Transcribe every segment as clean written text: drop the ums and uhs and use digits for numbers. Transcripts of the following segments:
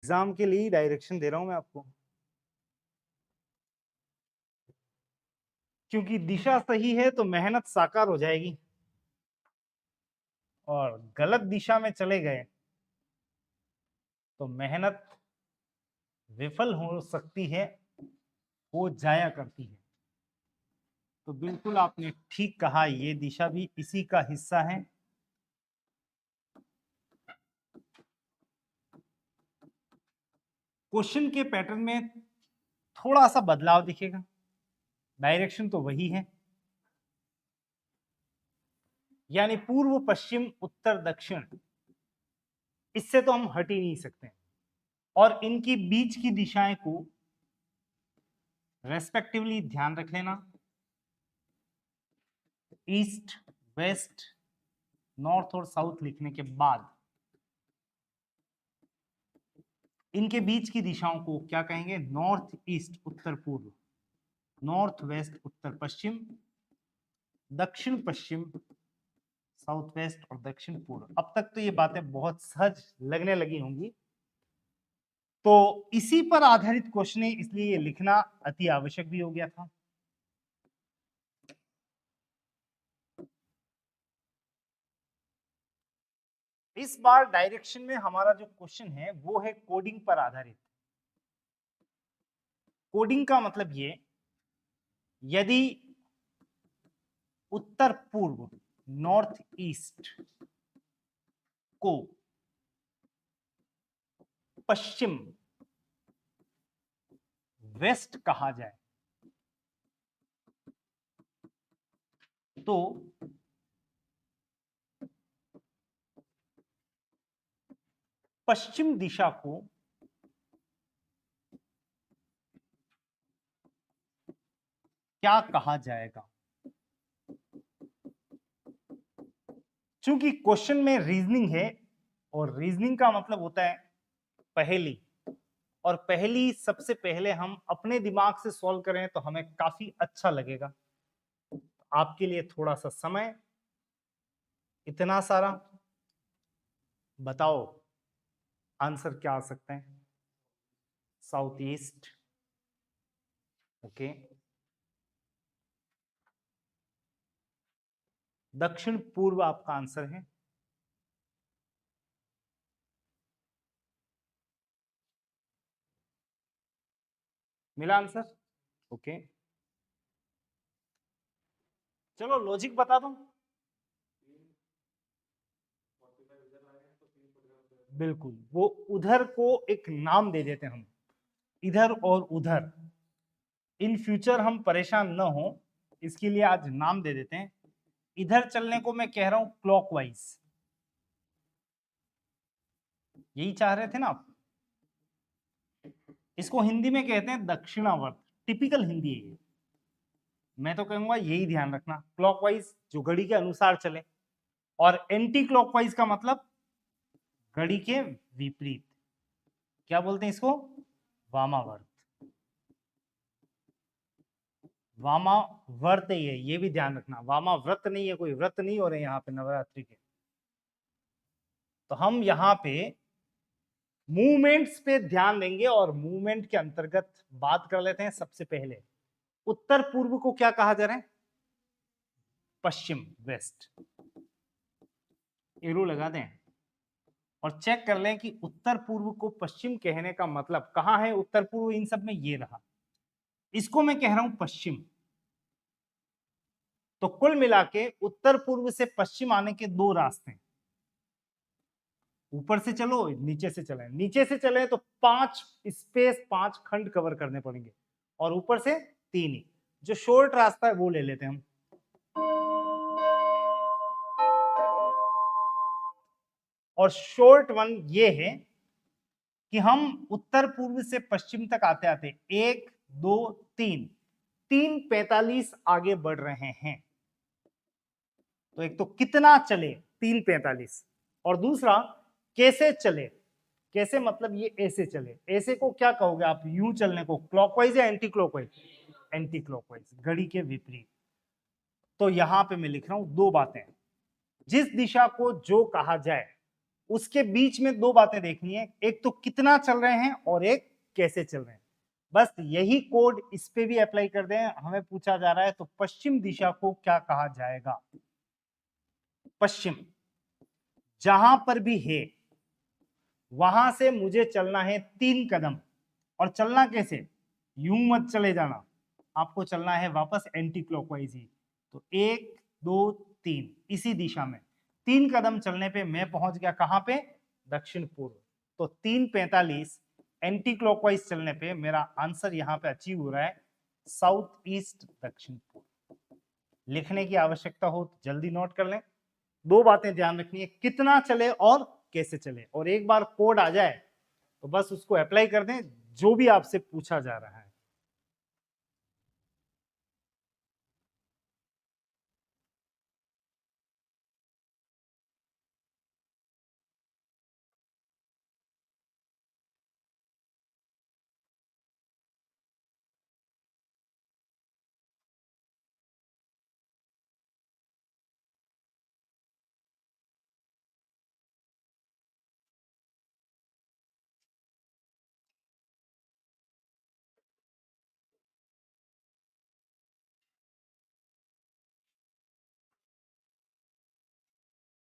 Exam के लिए direction दे रहा हूं मैं आपको, क्योंकि दिशा सही है तो मेहनत साकार हो जाएगी, और गलत दिशा में चले गए तो मेहनत विफल हो सकती है, हो जाया करती है। तो बिल्कुल आपने ठीक कहा, ये दिशा भी इसी का हिस्सा है। क्वेश्चन के पैटर्न में थोड़ा सा बदलाव दिखेगा, डायरेक्शन तो वही है, यानी पूर्व पश्चिम उत्तर दक्षिण, इससे तो हम हट ही नहीं सकते। और इनकी बीच की दिशाएं को रेस्पेक्टिवली ध्यान रख लेना, ईस्ट, वेस्ट, नॉर्थ और साउथ लिखने के बाद इनके बीच की दिशाओं को क्या कहेंगे? नॉर्थ ईस्ट उत्तर पूर्व, नॉर्थ वेस्ट उत्तर पश्चिम, दक्षिण पश्चिम साउथ वेस्ट और दक्षिण पूर्व। अब तक तो ये बातें बहुत सहज लगने लगी होंगी, तो इसी पर आधारित क्वेश्चन है, इसलिए ये लिखना अति आवश्यक भी हो गया था। इस बार डायरेक्शन में हमारा जो क्वेश्चन है वो है कोडिंग पर आधारित। कोडिंग का मतलब ये, यदि उत्तर पूर्व नॉर्थ ईस्ट को पश्चिम वेस्ट कहा जाए तो पश्चिम दिशा को क्या कहा जाएगा? चूंकि क्वेश्चन में रीजनिंग है, और रीजनिंग का मतलब होता है पहेली, और पहेली सबसे पहले हम अपने दिमाग से सॉल्व करें तो हमें काफी अच्छा लगेगा। आपके लिए थोड़ा सा समय, इतना सारा, बताओ आंसर क्या आ सकते हैं? South east, okay. दक्षिण पूर्व आपका आंसर है, मिला आंसर, ओके। चलो लॉजिक बता दूं, बिल्कुल वो उधर को एक नाम दे देते हैं हम, इधर और उधर। इन फ्यूचर हम परेशान न हो इसके लिए आज नाम दे देते हैं। इधर चलने को मैं कह रहा हूं क्लॉकवाइज, यही चाह रहे थे ना आप? इसको हिंदी में कहते हैं दक्षिणावर्त, टिपिकल हिंदी है ये। मैं तो कहूंगा यही ध्यान रखना, क्लॉकवाइज जो घड़ी के अनुसार चले, और एंटी क्लॉकवाइज का मतलब घड़ी के विपरीत। क्या बोलते हैं इसको? वामावर्त। वामावर्त है ये भी ध्यान रखना, वामाव्रत नहीं है, कोई व्रत नहीं हो रहे यहाँ पे नवरात्रि के। तो हम यहाँ पे मूवमेंट्स पे ध्यान देंगे, और मूवमेंट के अंतर्गत बात कर लेते हैं। सबसे पहले उत्तर पूर्व को क्या कहा जा रहा है? पश्चिम, वेस्ट। एरो लगा दें और चेक कर लें कि उत्तर पूर्व को पश्चिम कहने का मतलब कहां है। उत्तर पूर्व इन सब में ये रहा, इसको मैं कह रहा हूं पश्चिम। तो कुल मिला के उत्तर पूर्व से पश्चिम आने के दो रास्ते हैं, ऊपर से चलो नीचे से चले। नीचे से चले तो 5 स्पेस, 5 खंड कवर करने पड़ेंगे, और ऊपर से 3 ही। जो शॉर्ट रास्ता है वो ले लेते हैं हम। और शॉर्ट वन ये है कि हम उत्तर पूर्व से पश्चिम तक आते आते 1 2 3 3:45 आगे बढ़ रहे हैं। तो एक तो कितना चले 3:45, और दूसरा कैसे चले। कैसे मतलब ये ऐसे चले, ऐसे को क्या कहोगे आप? यूं चलने को क्लॉकवाइज या एंटी क्लॉकवाइज? एंटी क्लॉकवाइज, घड़ी के विपरीत। तो यहां पे मैं लिख रहा हूं दो बातें, जिस दिशा को जो कहा जाए उसके बीच में दो बातें देखनी है, एक तो कितना चल रहे हैं और एक कैसे चल रहे हैं। बस यही कोड इस पे भी अप्लाई कर दें। हमें पूछा जा रहा है तो पश्चिम दिशा को क्या कहा जाएगा। पश्चिम जहां पर भी है वहां से मुझे चलना है 3 कदम। और चलना कैसे, यूं मत चले जाना, आपको चलना है वापस एंटी क्लॉकवाइज ही। तो 1 2 3 इसी दिशा में 3 कदम चलने पे मैं पहुंच गया कहां पे, दक्षिण पूर्व। तो 3:45 एंटी क्लॉकवाइज चलने पे मेरा आंसर यहां पे अचीव हो रहा है साउथ ईस्ट, दक्षिण पूर्व। लिखने की आवश्यकता हो तो जल्दी नोट कर लें। दो बातें ध्यान रखनी है, कितना चले और कैसे चले। और एक बार कोड आ जाए तो बस उसको अप्लाई कर दें जो भी आपसे पूछा जा रहा है।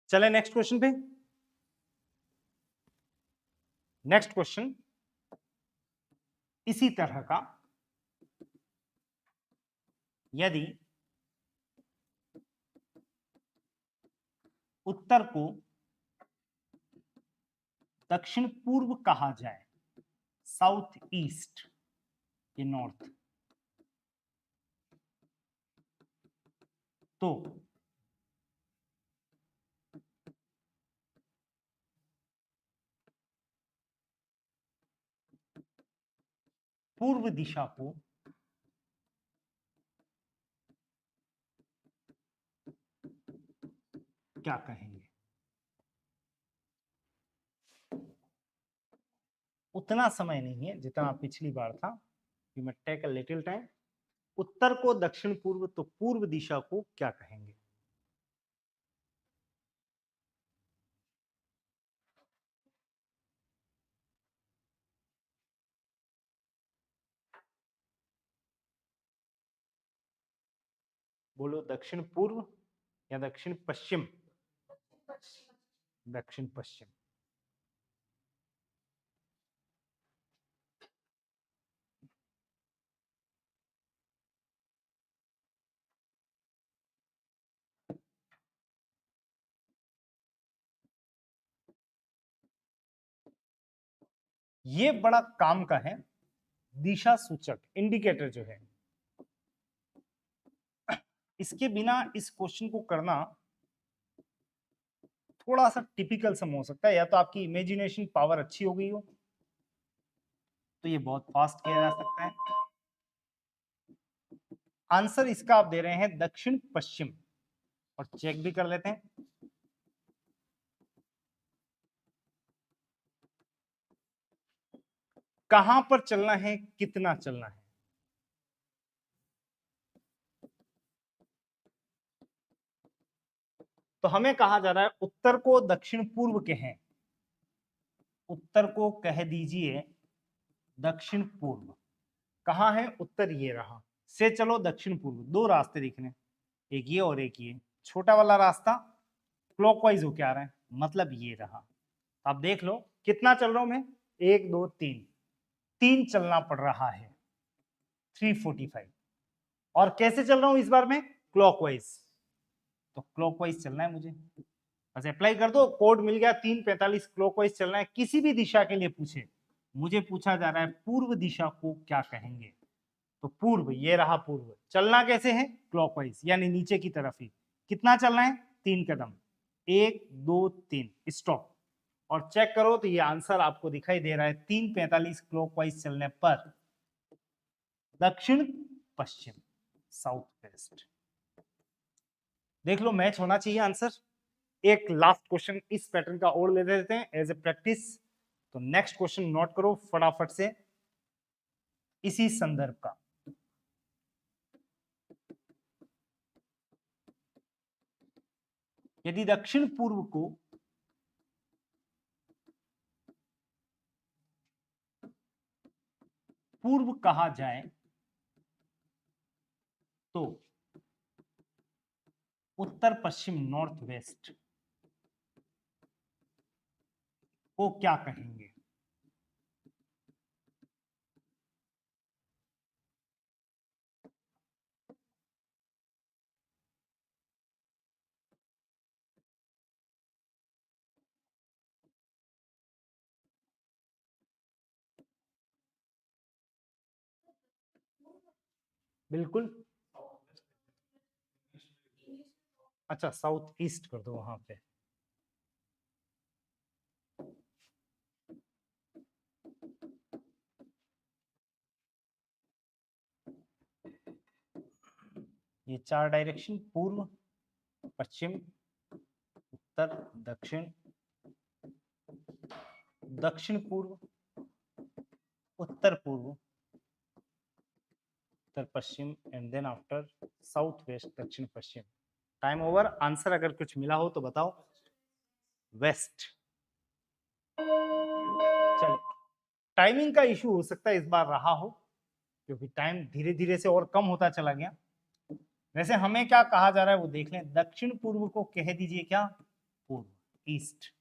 चले नेक्स्ट क्वेश्चन पे। नेक्स्ट क्वेश्चन इसी तरह का, यदि उत्तर को दक्षिण पूर्व कहा जाए, साउथ ईस्ट के नॉर्थ, तो पूर्व दिशा को क्या कहेंगे। उतना समय नहीं है जितना पिछली बार था, you must take a little time. उत्तर को दक्षिण पूर्व, तो पूर्व दिशा को क्या कहेंगे। बोलो, दक्षिण पूर्व या दक्षिण पश्चिम। दक्षिण पश्चिम। ये बड़ा काम का है, दिशा सूचक इंडिकेटर जो है, इसके बिना इस क्वेश्चन को करना थोड़ा सा टिपिकल सम हो सकता है। या तो आपकी इमेजिनेशन पावर अच्छी हो गई हो तो ये बहुत फास्ट किया जा सकता है। आंसर इसका आप दे रहे हैं दक्षिण पश्चिम, और चेक भी कर लेते हैं। कहां पर चलना है, कितना चलना है। तो हमें कहा जा रहा है उत्तर को दक्षिण पूर्व के हैं, उत्तर को कह दीजिए दक्षिण पूर्व। कहां है उत्तर, ये रहा। से चलो दक्षिण पूर्व, दो रास्ते दिख रहे हैं, एक ये और एक ये। छोटा वाला रास्ता क्लॉकवाइज होके आ रहा है, मतलब ये रहा। अब देख लो कितना चल रहा हूं मैं, 1 2 3, 3 चलना पड़ रहा है, 3:45। और कैसे चल रहा हूं इस बार में, क्लॉकवाइज। तो क्लॉकवाइज चलना है मुझे, बस अप्लाई कर दो, कोड मिल गया। 3:45 क्लॉकवाइज चलना है। किसी भी दिशा के लिए पूछे, मुझे पूछा जा रहा है पूर्व दिशा को क्या कहेंगे। तो पूर्व, ये रहा पूर्व। चलना कैसे है, क्लॉकवाइज, यानी नीचे की तरफ ही। कितना चलना है, 3 कदम, 1 2 3, स्टॉप। और चेक करो तो ये आंसर आपको दिखाई दे रहा है 3:45 क्लॉकवाइज चलने पर दक्षिण पश्चिम, साउथ वेस्ट। देख लो मैच होना चाहिए आंसर। एक लास्ट क्वेश्चन इस पैटर्न का और ले लेते हैं एज ए प्रैक्टिस। तो नेक्स्ट क्वेश्चन नोट करो फटाफट से, इसी संदर्भ का। यदि दक्षिण पूर्व को पूर्व कहा जाए तो उत्तर पश्चिम नॉर्थ वेस्ट को क्या कहेंगे? बिल्कुल। अच्छा, साउथ ईस्ट कर दो वहां पे। ये 4 डायरेक्शन, पूर्व, पश्चिम, उत्तर, दक्षिण, दक्षिण पूर्व, उत्तर पूर्व, उत्तर पश्चिम, and then after south west, दक्षिण पश्चिम। Time over. आंसर अगर कुछ मिला हो तो बताओ। वेस्ट। चलो, टाइमिंग का इशू हो सकता है इस बार रहा हो, क्योंकि टाइम धीरे धीरे से और कम होता चला गया। वैसे हमें क्या कहा जा रहा है वो देख लें। दक्षिण पूर्व को कह दीजिए क्या? पूर्व, ईस्ट।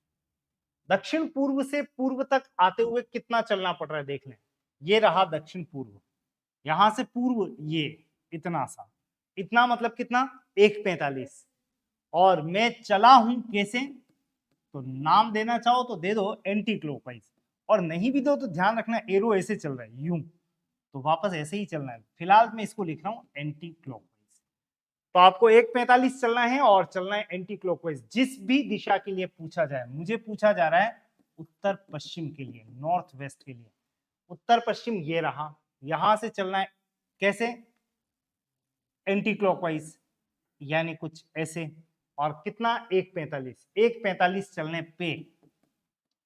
दक्षिण पूर्व से पूर्व तक आते हुए कितना चलना पड़ रहा है देख लें। ये रहा दक्षिण पूर्व, यहां से पूर्व ये इतना सा, इतना मतलब कितना? 1:45। और मैं चला हूं कैसे? तो नाम देना चाहो तो दे दो एंटी क्लॉकवाइज, और नहीं भी दो तो ध्यान रखना एरो ऐसे चल रहा है यूं, तो वापस ऐसे ही चलना है। फिलहाल मैं इसको लिख रहा हूं एंटी क्लॉकवाइज। तो आपको 1:45 चलना है और चलना है एंटी क्लॉकवाइज। जिस भी दिशा के लिए पूछा जाए, मुझे पूछा जा रहा है उत्तर पश्चिम के लिए, नॉर्थ वेस्ट के लिए। उत्तर पश्चिम ये रहा, यहां से चलना है कैसे? एंटी क्लॉकवाइज, यानी कुछ ऐसे। और कितना? 1:45। 1:45 चलने पे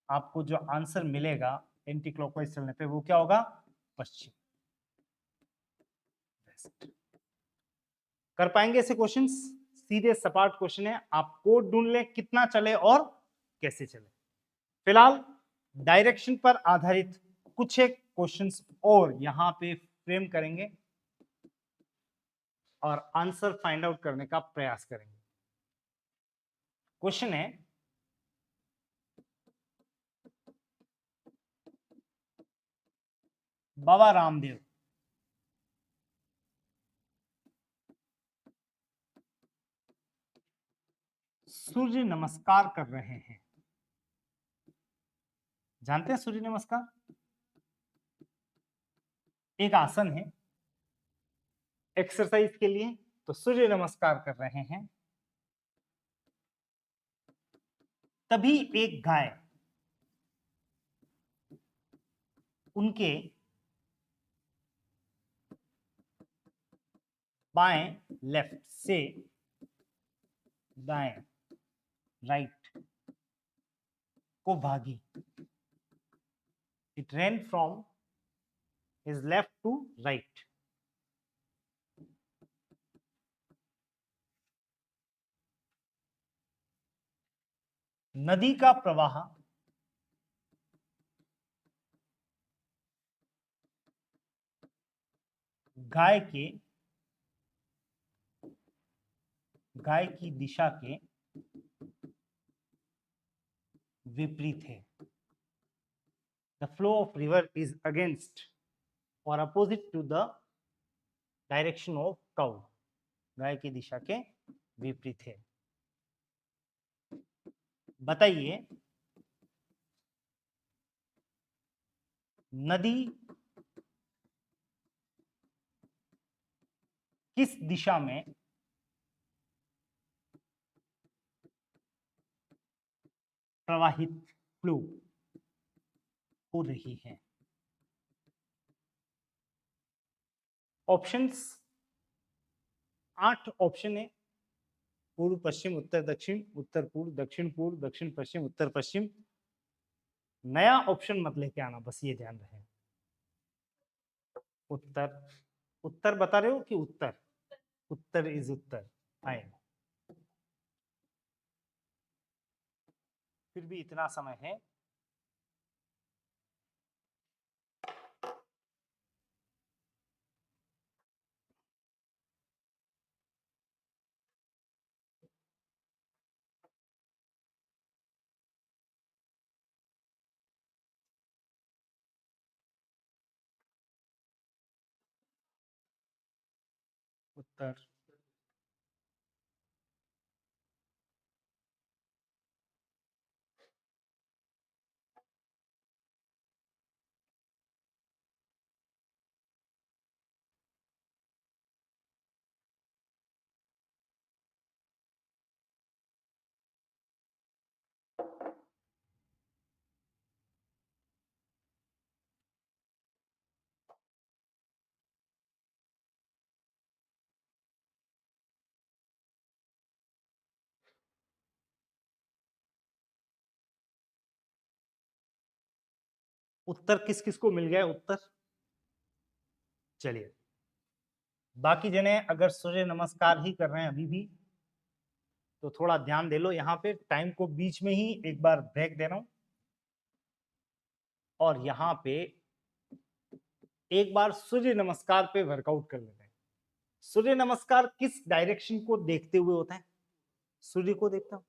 आपको जो आंसर मिलेगा एंटी क्लॉकवाइज चलने पे, वो क्या होगा? पश्चिम, वेस्ट। कर पाएंगे ऐसे क्वेश्चंस? सीधे सपाट क्वेश्चन है, आप कोड ढूंढ लें कितना चले और कैसे चले। फिलहाल डायरेक्शन पर आधारित कुछ एक क्वेश्चंस और यहां पे फ्रेम करेंगे और आंसर फाइंड आउट करने का प्रयास करेंगे। क्वेश्चन है, बाबा रामदेव सूर्य नमस्कार कर रहे हैं। जानते हैं सूर्य नमस्कार? एक आसन है एक्सरसाइज के लिए। तो सूर्य नमस्कार कर रहे हैं, तभी एक गाय उनके बाएं, लेफ्ट से दाएं, राइट को भागी। It ran from his left to right. नदी का प्रवाह गाय की दिशा के विपरीत है। The flow of river is against और opposite to the direction of cow. गाय की दिशा के विपरीत है। बताइए, नदी किस दिशा में प्रवाहित, फ्लो हो रही है? ऑप्शंस 8 ऑप्शन है। पूर्व, पश्चिम, उत्तर, दक्षिण, उत्तर पूर्व, दक्षिण पूर्व, दक्षिण पश्चिम, उत्तर पश्चिम। नया ऑप्शन मत लेके आना, बस ये ध्यान रहे। उत्तर, उत्तर बता रहे हो कि उत्तर? उत्तर इज उत्तर। फाइन, फिर भी इतना समय है। उत्तर। उत्तर किस किस को मिल गया उत्तर? चलिए, बाकी जने अगर सूर्य नमस्कार ही कर रहे हैं अभी भी तो थोड़ा ध्यान दे लो। यहाँ पे टाइम को बीच में ही एक बार ब्रेक दे रहा हूं और यहाँ पे एक बार सूर्य नमस्कार पे वर्कआउट कर लेते हैं। सूर्य नमस्कार किस डायरेक्शन को देखते हुए होता है? सूर्य को देखता हूं,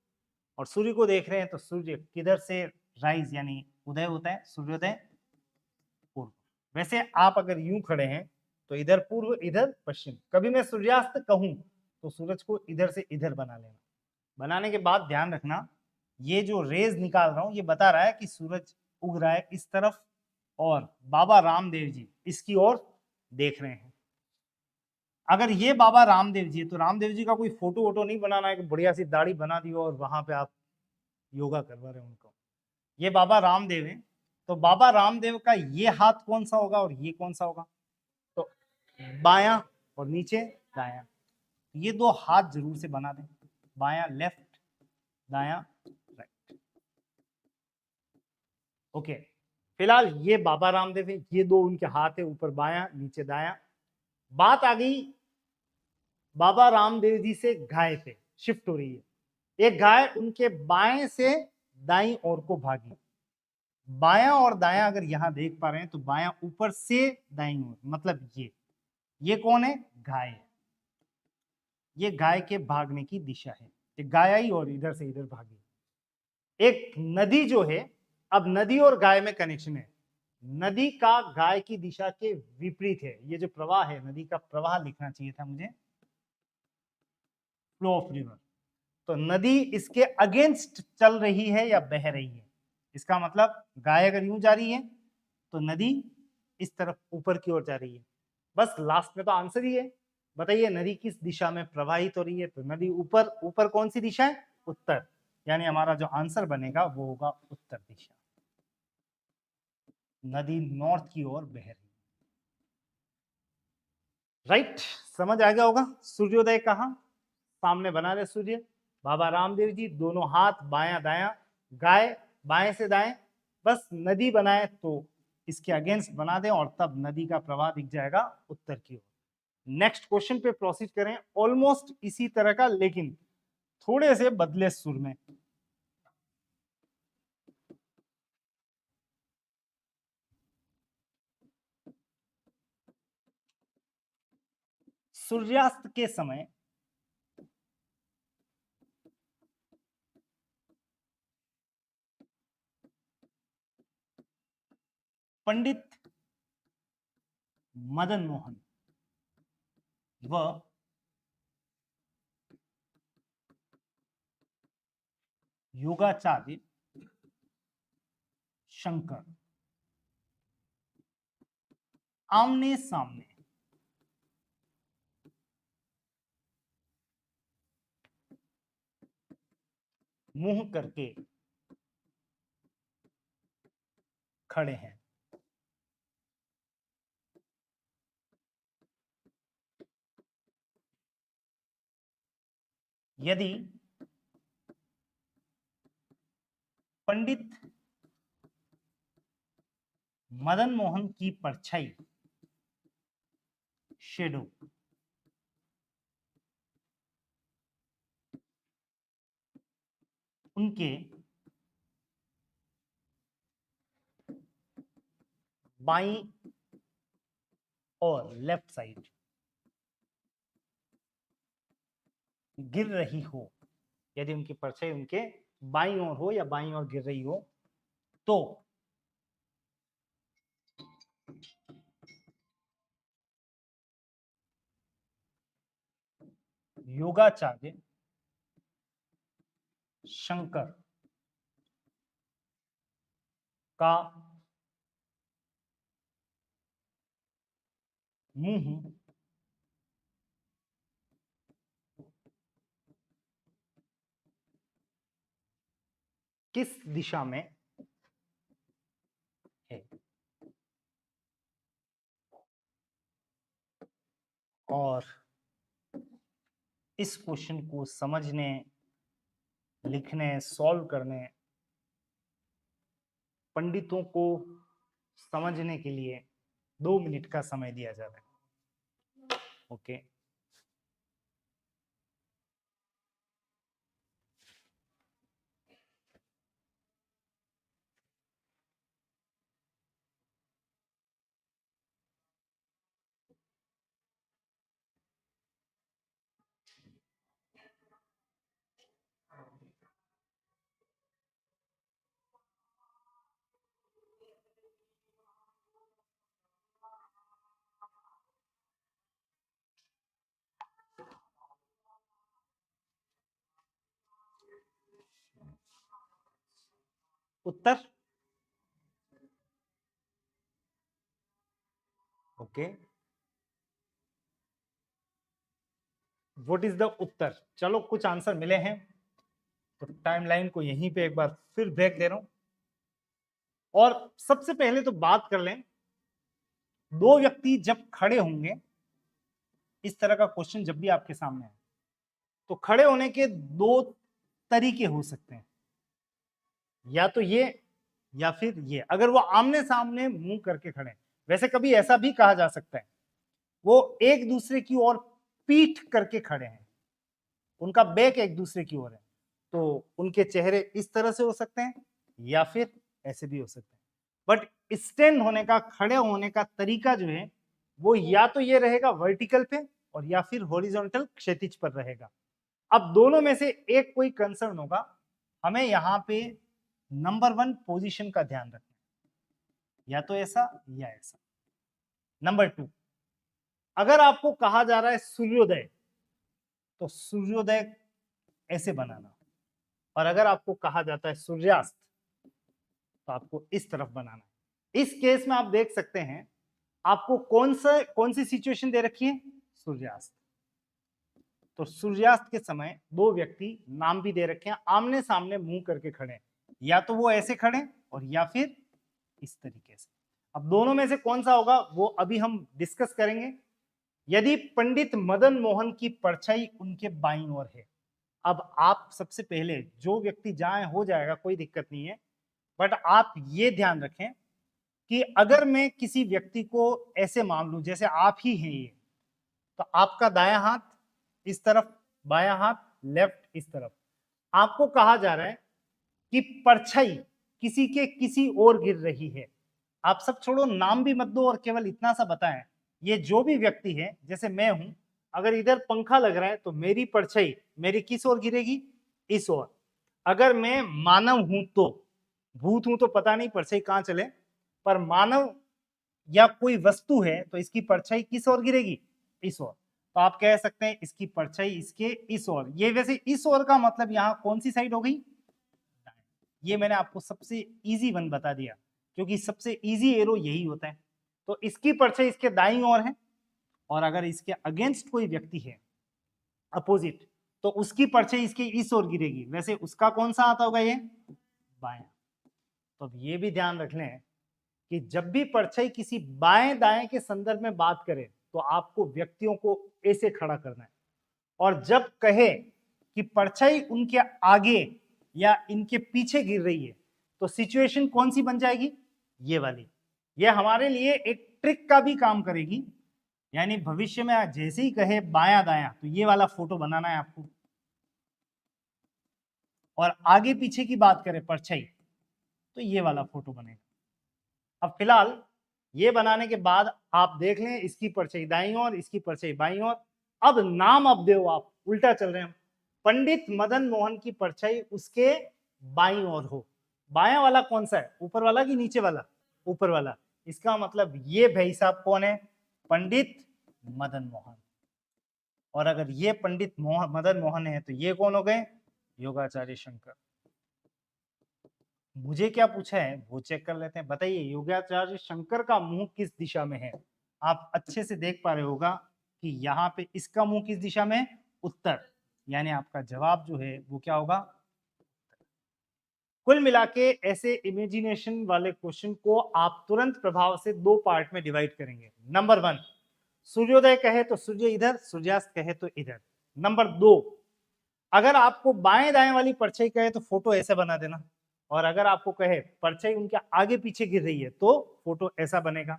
और सूर्य को देख रहे हैं तो सूर्य किधर से राइज यानी उदय होता है? सूर्योदय पूर्व। वैसे आप अगर यूं खड़े हैं तो इधर पूर्व इधर पश्चिम। कभी मैं सूर्यास्त कहूं तो सूरज को इधर से इधर बना लेना। बनाने के बाद ध्यान रखना, ये जो रेज निकाल रहा हूं ये बता रहा है कि सूरज उग रहा है इस तरफ और बाबा रामदेव जी इसकी ओर देख रहे हैं। अगर ये बाबा रामदेव जी तो रामदेव जी का कोई फोटो वोटो नहीं बनाना है कि बढ़िया सी दाढ़ी बना दी और वहां पे आप योगा करवा रहे हो उनको। ये बाबा रामदेव है, तो बाबा रामदेव का ये हाथ कौन सा होगा और ये कौन सा होगा? तो बायां और नीचे दायां। ये दो हाथ जरूर से बना दें, बायां लेफ्ट, दायां राइट। ओके, फिलहाल ये बाबा रामदेव है, ये दो उनके हाथ है, ऊपर बायां नीचे दायां। बात आ गई बाबा रामदेव जी से गाय पे शिफ्ट हो रही है। एक गाय उनके बाएं से दाईं ओर को भागी। बायां और दायां अगर यहां देख पा रहे हैं तो बायां ऊपर से दाईं ओर, मतलब ये कौन है? गाय है। ये गाय के भागने की दिशा है। ये गाय आई और इधर से इधर भागी। एक नदी जो है, अब नदी और गाय में कनेक्शन है। नदी का गाय की दिशा के विपरीत है। ये जो प्रवाह है, नदी का प्रवाह लिखना चाहिए था मुझे, फ्लो ऑफ रिवर। तो नदी इसके अगेंस्ट चल रही है या बह रही है? इसका मतलब गाय अगर यूं जा रही है तो नदी इस तरफ ऊपर की ओर जा रही है। बस लास्ट में तो आंसर ही है। बताइए नदी किस दिशा में प्रवाहित हो रही है? तो नदी ऊपर। ऊपर कौन सी दिशा है? उत्तर। यानी हमारा जो आंसर बनेगा वो होगा उत्तर दिशा। नदी नॉर्थ की ओर बह रही। राइट, समझ आ गया होगा। सूर्योदय कहाँ? सामने बना रहे सूर्य, बाबा रामदेव जी, दोनों हाथ बायां दायां, गाय बाएं से दाएं। बस नदी बनाए तो इसके अगेंस्ट बना दें और तब नदी का प्रवाह दिख जाएगा उत्तर की ओर। नेक्स्ट क्वेश्चन पे प्रोसीड करें, ऑलमोस्ट इसी तरह का लेकिन थोड़े से बदले सुर में। सूर्यास्त के समय पंडित मदन मोहन व योगाचार्य शंकर आमने सामने मुंह करके खड़े हैं। यदि पंडित मदन मोहन की परछाई शेडो उनके बाईं और लेफ्ट साइड गिर रही हो, यदि उनकी परछाई उनके बाईं ओर हो या बाईं ओर गिर रही हो तो योगाचार्य शंकर का मुंह किस दिशा में है? और इस क्वेश्चन को समझने, लिखने, सॉल्व करने, पंडितों को समझने के लिए 2 मिनट का समय दिया जाता है। ओके, उत्तर। ओके, व्हाट इज द उत्तर? चलो कुछ आंसर मिले हैं, तो टाइमलाइन को यहीं पे एक बार फिर ब्रेक दे रहा हूं। और सबसे पहले तो बात कर लें, 2 व्यक्ति जब खड़े होंगे, इस तरह का क्वेश्चन जब भी आपके सामने है, तो खड़े होने के 2 तरीके हो सकते हैं, या तो ये या फिर ये। अगर वो आमने सामने मुंह करके खड़े हैं, वैसे कभी ऐसा भी कहा जा सकता है वो एक दूसरे की ओर पीठ करके खड़े हैं, उनका बैक एक दूसरे की ओर है, तो उनके चेहरे इस तरह से हो सकते हैं या फिर ऐसे भी हो सकते हैं। बट स्टैंड होने का, खड़े होने का तरीका जो है वो या तो ये रहेगा वर्टिकल पे, और या फिर हॉरिजॉन्टल क्षैतिज पर रहेगा। अब दोनों में से एक कोई कंसर्न होगा, हमें यहाँ पे नंबर 1 पोजीशन का ध्यान रखना है, या तो ऐसा या ऐसा। नंबर 2, अगर आपको कहा जा रहा है सूर्योदय, तो सूर्योदय ऐसे बनाना, और अगर आपको कहा जाता है सूर्यास्त, तो आपको इस तरफ बनाना है। इस केस में आप देख सकते हैं आपको कौन सी सिचुएशन दे रखी है? सूर्यास्त। तो सूर्यास्त के समय 2 व्यक्ति, नाम भी दे रखे हैं, आमने सामने मुंह करके खड़े हैं, या तो वो ऐसे खड़े और या फिर इस तरीके से। अब दोनों में से कौन सा होगा वो अभी हम डिस्कस करेंगे। यदि पंडित मदन मोहन की परछाई उनके बाईं ओर है, अब आप सबसे पहले जो व्यक्ति जाए हो जाएगा, कोई दिक्कत नहीं है, बट आप ये ध्यान रखें कि अगर मैं किसी व्यक्ति को ऐसे मान लूं जैसे आप ही हैं ये, तो आपका दायां हाथ इस तरफ, बायां हाथ लेफ्ट इस तरफ, आपको कहा जा रहा है कि परछाई किसी के किसी और गिर रही है। आप सब छोड़ो, नाम भी मत दो, और केवल इतना सा बताएं, ये जो भी व्यक्ति है, जैसे मैं हूं, अगर इधर पंखा लग रहा है तो मेरी परछाई मेरी किस ओर गिरेगी? इस ओर। अगर मैं मानव हूं तो, भूत हूं तो पता नहीं परछाई कहां चले, पर मानव या कोई वस्तु है तो इसकी परछाई किस ओर गिरेगी? इस ओर। तो आप कह सकते हैं इसकी परछाई इसके इस ओर। ये वैसे इस ओर का मतलब यहां कौन सी साइड हो गई? ये मैंने आपको सबसे इजी वन बता दिया, क्योंकि सबसे इजी एरो यही होता है। तो इसकी परछाई इसके दाईं ओर है, और अगर इसके अगेंस्ट कोई व्यक्ति है, अपोजिट, तो उसकी परछाई इसके इस ओर गिरेगी। वैसे उसका कौन सा आता होगा? ये बायां। तो अब ये भी ध्यान रख लें कि जब भी परछाई किसी बाएं दाएं के संदर्भ में बात करे, तो आपको व्यक्तियों को ऐसे खड़ा करना है, और जब कहे कि परछाई उनके आगे या इनके पीछे गिर रही है, तो सिचुएशन कौन सी बन जाएगी? ये वाली। ये हमारे लिए एक ट्रिक का भी काम करेगी, यानी भविष्य में जैसे ही कहे बायां दायां, तो ये वाला फोटो बनाना है आपको, और आगे पीछे की बात करें परछाई, तो ये वाला फोटो बनेगा। अब फिलहाल ये बनाने के बाद आप देख लें, इसकी परछाई दाईं ओर, इसकी परछाई बाईं ओर। अब नाम अब दो, आप उल्टा चल रहे हैं। पंडित मदन मोहन की परछाई उसके बाईं ओर हो। बायां वाला कौन सा है? ऊपर वाला कि नीचे वाला? ऊपर वाला। इसका मतलब ये भाई साहब कौन है? पंडित मदन मोहन। और अगर ये पंडित मदन मोहन है तो ये कौन हो गए? योगाचार्य शंकर। मुझे क्या पूछा है वो चेक कर लेते हैं। बताइए योगाचार्य शंकर का मुंह किस दिशा में है? आप अच्छे से देख पा रहे होगा कि यहाँ पे इसका मुंह किस दिशा में है? उत्तर। यानी आपका जवाब जो है वो क्या होगा? कुल मिला के ऐसे इमेजिनेशन वाले क्वेश्चन को आप तुरंत प्रभाव से दो पार्ट में डिवाइड करेंगे। नंबर 1, सूर्योदय कहे तो सूर्य इधर, सूर्यास्त कहे तो इधर। नंबर 2, अगर आपको बाएं दाएं वाली परछाई कहे तो फोटो ऐसे बना देना, और अगर आपको कहे परछाई उनके आगे पीछे गिर रही है तो फोटो ऐसा बनेगा।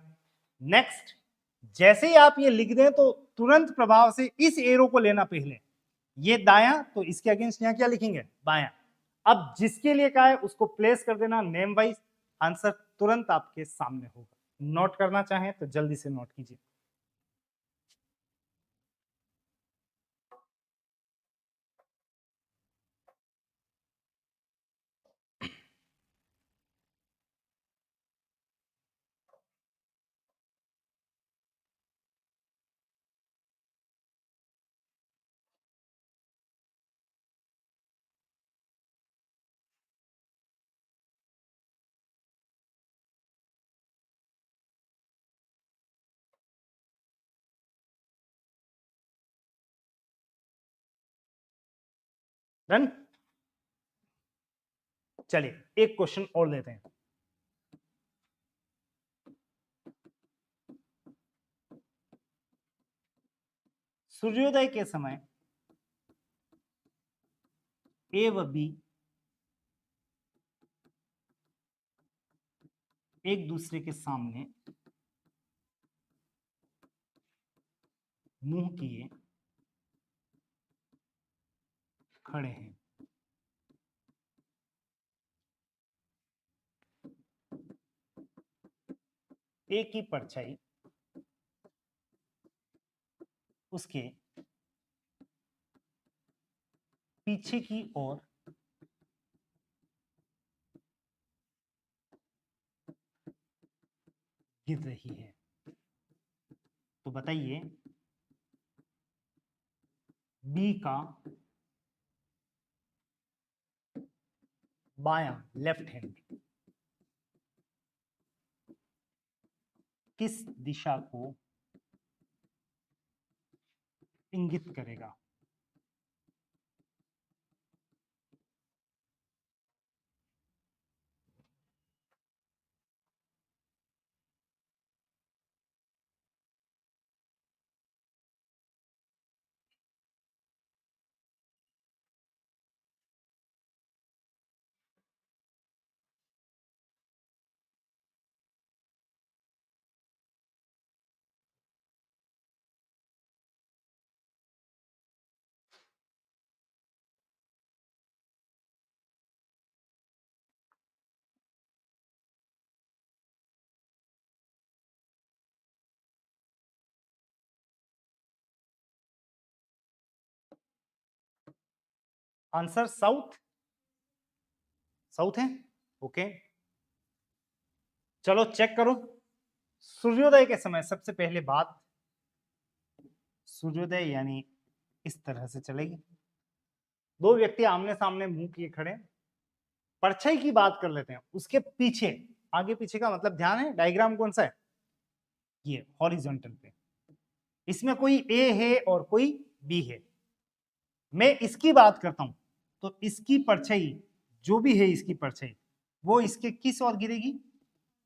नेक्स्ट, जैसे ही आप ये लिख दें तो तुरंत प्रभाव से इस एरो को लेना पहले, ये दाया तो इसके अगेंस्ट यहां क्या लिखेंगे? बाया। अब जिसके लिए कहा है उसको प्लेस कर देना नेम वाइज, आंसर तुरंत आपके सामने होगा। नोट करना चाहें तो जल्दी से नोट कीजिए। डन। चलिए एक क्वेश्चन और लेते हैं। सूर्योदय के समय ए व बी एक दूसरे के सामने मुंह किए खड़े हैं। एक की परछाई उसके पीछे की ओर गिर रही है। तो बताइए बी का बायां लेफ्ट हैंड किस दिशा को इंगित करेगा? Answer south. साउथ है। ओके, चलो चेक करो। सूर्योदय के समय सबसे पहले बात, सूर्योदय यानी इस तरह से चलेगी। दो व्यक्ति आमने सामने मुंह किए खड़े। परछाई की बात कर लेते हैं, उसके पीछे, आगे पीछे का मतलब ध्यान है डायग्राम कौन सा है? ये हॉरिजॉन्टल पे। इसमें कोई ए है और कोई बी है। मैं इसकी बात करता हूं तो इसकी परछाई जो भी है, इसकी परछाई वो इसके किस ओर गिरेगी?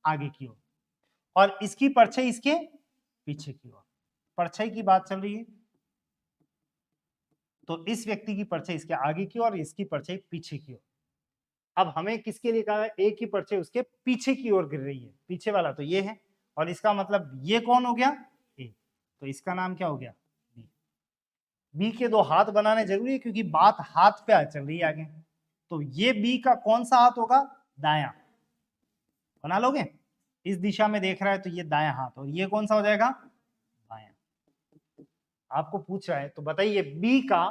आगे की ओर। और इसकी परछाई इसके पीछे की ओर। परछाई की बात चल रही है तो इस व्यक्ति की परछाई इसके आगे की ओर, इसकी परछाई पीछे की ओर। अब हमें किसके लिए कहा है? ए की परछाई उसके पीछे की ओर गिर रही है। पीछे वाला तो ये है, और इसका मतलब ये कौन हो गया? ए। तो इसका नाम क्या हो गया? बी। बी के दो हाथ बनाने जरूरी है क्योंकि बात हाथ पे चल रही है आगे। तो ये बी का कौन सा हाथ होगा? दाया। बना लोगे? इस दिशा में देख रहा है तो ये दाया हाथ, और ये कौन सा हो जाएगा? बाया। आपको पूछ रहा है तो बताइए बी का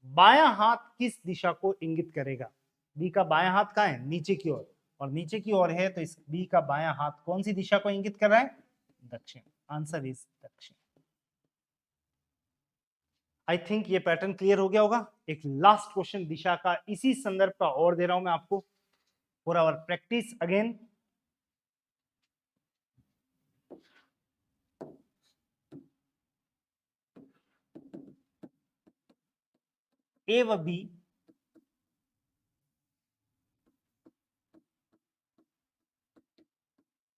बाया हाथ किस दिशा को इंगित करेगा? बी का बाया हाथ कहाँ है? नीचे की ओर, और नीचे की ओर है तो इस बी का बाया हाथ कौन सी दिशा को इंगित कर रहा है? दक्षिण। आंसर इज दक्षिण। आई थिंक ये पैटर्न क्लियर हो गया होगा। एक लास्ट क्वेश्चन दिशा का इसी संदर्भ का और दे रहा हूं मैं आपको फॉर आवर प्रैक्टिस अगेन। ए व बी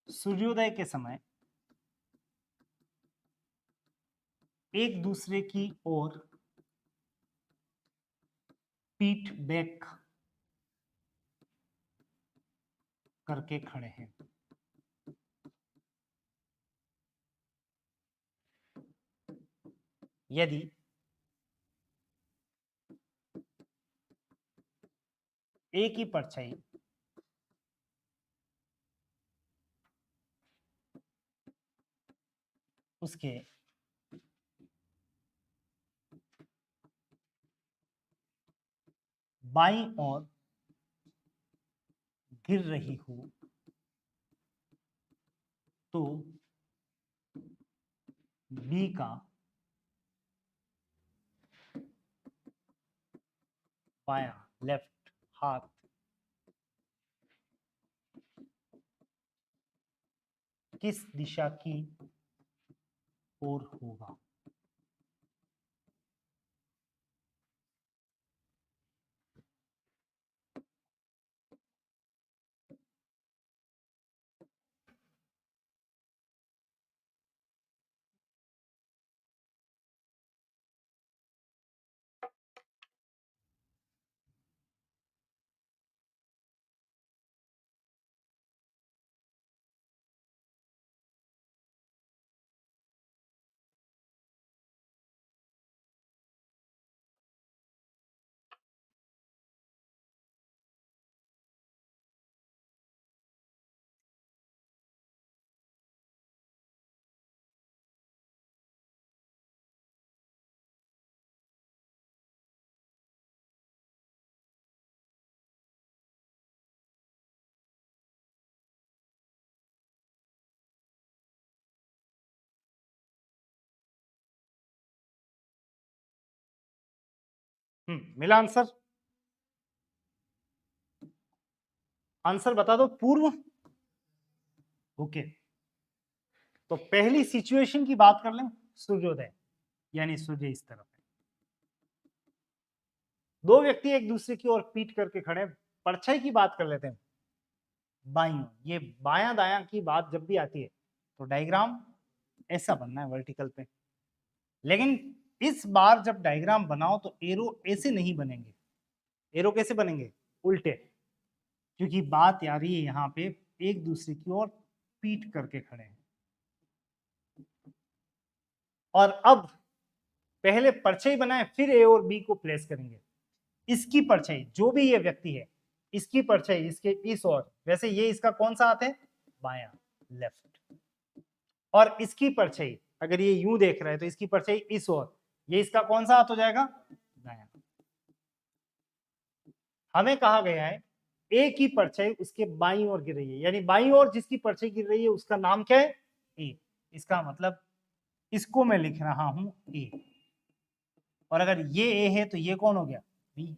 सूर्योदय के समय एक दूसरे की ओर पीठ बैक करके खड़े हैं। यदि ए की परछाई उसके बाईं ओर गिर रही हो तो बी का बायां लेफ्ट हाथ किस दिशा की ओर होगा? मिला आंसर? आंसर बता दो। पूर्व। ओके, तो पहली सिचुएशन की बात कर लें, सूर्योदय यानी सूर्य इस तरफ है, दो व्यक्ति एक दूसरे की ओर पीट करके खड़े। परछाई की बात कर लेते हैं, बाईं ओर। ये बायां दायां की बात जब भी आती है तो डायग्राम ऐसा बनना है वर्टिकल पे, लेकिन इस बार जब डायग्राम बनाओ तो एरो ऐसे नहीं बनेंगे। एरो कैसे बनेंगे? उल्टे, क्योंकि बात आ रही है यहाँ पे एक दूसरे की ओर पीट करके खड़े हैं। और अब पहले परछाई बनाए, फिर ए और बी को प्लेस करेंगे। इसकी परछाई, जो भी ये व्यक्ति है, इसकी परछाई इसके इस ओर, वैसे ये इसका कौन सा हाथ है? बायां, लेफ्ट। और इसकी परछाई, अगर ये यूं देख रहा है तो इसकी परछाई इस ओर, ये इसका कौन सा हाथ हो जाएगा? दायां। हमें कहा गया है ए की परछाई उसके बाईं ओर गिर रही है, यानी बाईं ओर जिसकी परछाई गिर रही है उसका नाम क्या है? ए। इसका मतलब इसको मैं लिख रहा हूं ए, और अगर ये ए है तो ये कौन हो गया? बी।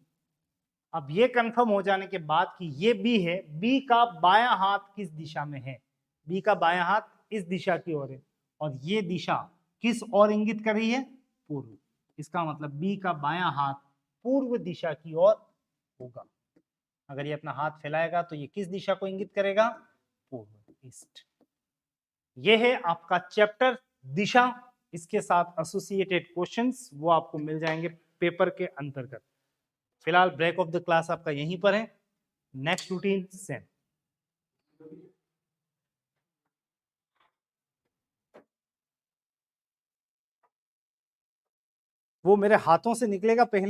अब ये कंफर्म हो जाने के बाद कि ये बी है, बी का बायां हाथ किस दिशा में है? बी का बायां हाथ इस दिशा की ओर है, और ये दिशा किस ओर इंगित कर रही है? पूर्व। इसका मतलब बी का बायां हाथ पूर्व दिशा की ओर होगा। अगर ये अपना हाथ फैलाएगा तो ये किस दिशा को इंगित करेगा? पूर्व, ईस्ट। ये है आपका चैप्टर दिशा। इसके साथ एसोसिएटेड क्वेश्चंस वो आपको मिल जाएंगे पेपर के अंतर्गत। फिलहाल ब्रेक ऑफ द क्लास आपका यहीं पर है। Next routine same. वो मेरे हाथों से निकलेगा पहले।